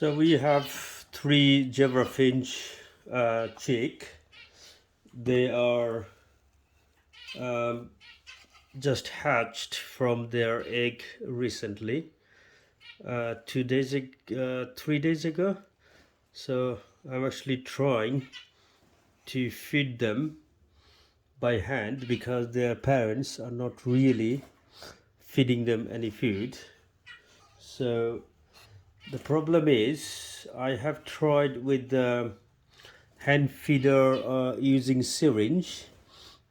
So we have three Jebra finch chick. They are um, just hatched from their egg recently, 2 days, 3 days ago. So I'm actually trying to feed them by hand because their parents are not really feeding them any food. So the problem is I have tried with the hand feeder using syringe,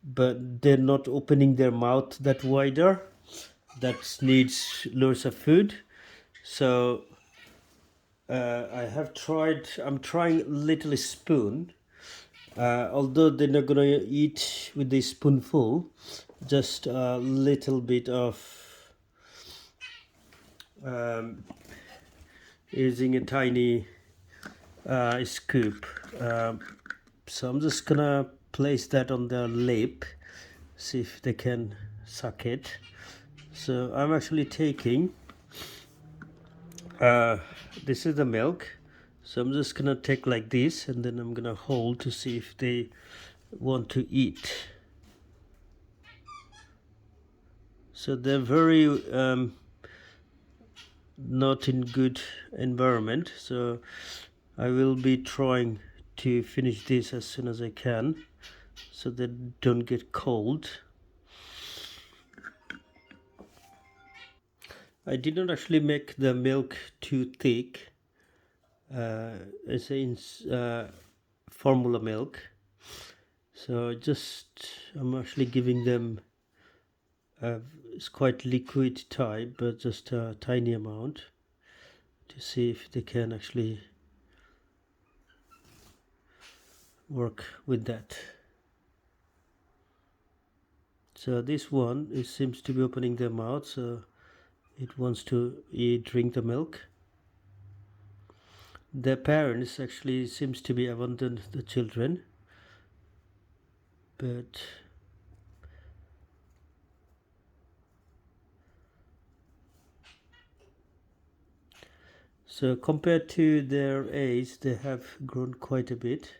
but they're not opening their mouth that wider. That needs loads of food. So I have tried. I'm trying little spoon. Although they're not gonna eat with the spoonful, just a little bit of um, using a tiny scoop. So I'm just gonna place that on their lip, see if they can suck it. So I'm actually taking uh, this is the milk. So I'm just gonna take like this, and then I'm gonna hold to see if they want to eat. So they're very not in good environment. So I will be trying to finish this as soon as I can, so they don't get cold. I did not actually make the milk too thick. It's in formula milk. So just I'm actually giving them it's quite liquid type, but just a tiny amount to see if they can actually work with that. So this one, it seems to be opening their mouth, so it wants to drink the milk. Their parents actually seems to be abandoned the children, but so compared to their age, they have grown quite a bit.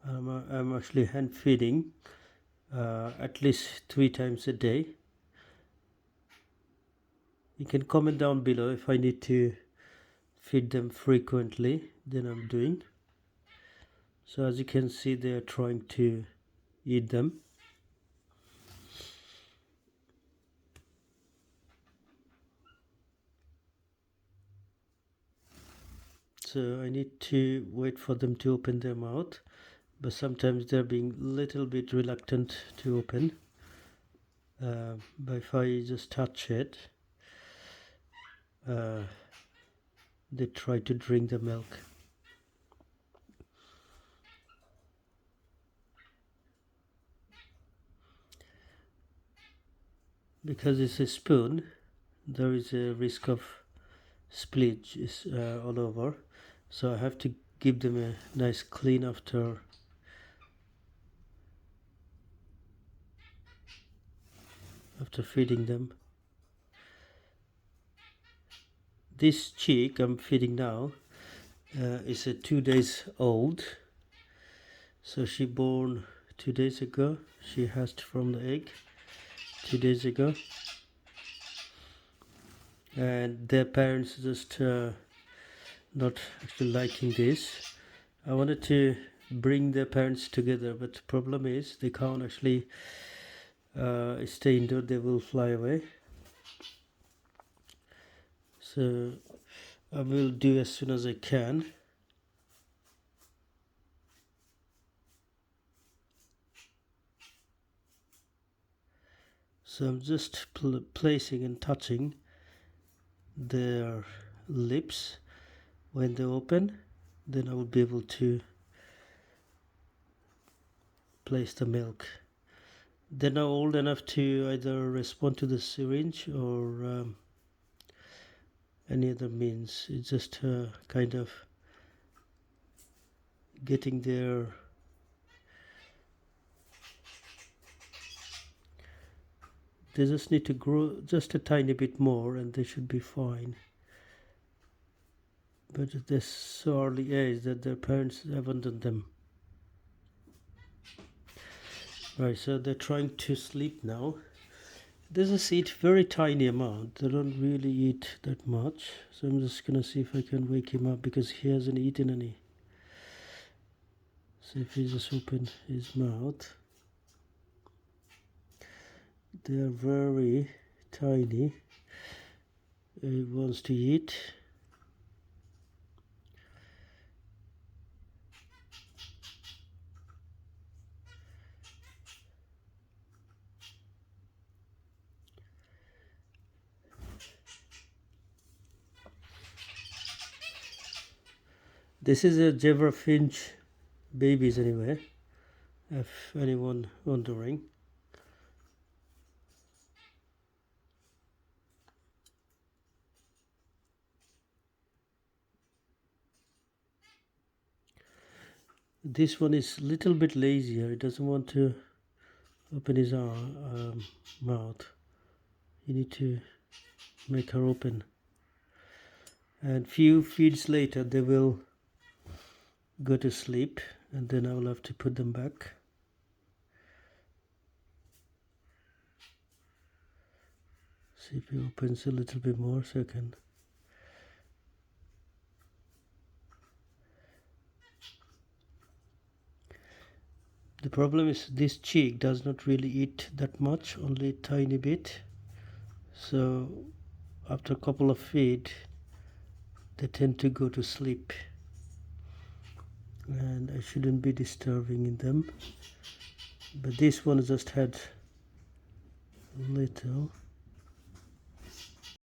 I'm actually hand feeding at least 3 times a day. You can comment down below if I need to feed them frequently, then I'm doing. So as you can see, they are trying to eat them. So I need to wait for them to open their mouth, but sometimes they're being a little bit reluctant to open. But if I just touch it, they try to drink the milk. Because it's a spoon, there is a risk of spillage all over. So I have to give them a nice clean after feeding them. This chick I'm feeding now is 2 days old. So she born 2 days ago. She hatched from the egg 2 days ago, and their parents just not actually liking this. I wanted to bring their parents together, but the problem is they can't actually stay indoor. They will fly away. So I will do as soon as I can. So I'm just placing and touching their lips. When they open, then I will be able to place the milk. They're now old enough to either respond to the syringe or any other means. It's just kind of getting their they just need to grow just a tiny bit more and they should be fine. but at this so early age that their parents abandoned them. Right, so they're trying to sleep now. They just eat very tiny amount. They don't really eat that much. So I'm just gonna see if I can wake him up because he hasn't eaten any. So if he just open his mouth, they are very tiny. He wants to eat. This is a zebra finch babies anyway, if anyone wondering. This one is a little bit lazier. He doesn't want to open his mouth. You need to make her open. And few feeds later they will go to sleep, and then I will have to put them back. See if he opens a little bit more so I can. The problem is this chick does not really eat that much, only a tiny bit. So after a couple of feed they tend to go to sleep, and I shouldn't be disturbing in them. But this one just had little.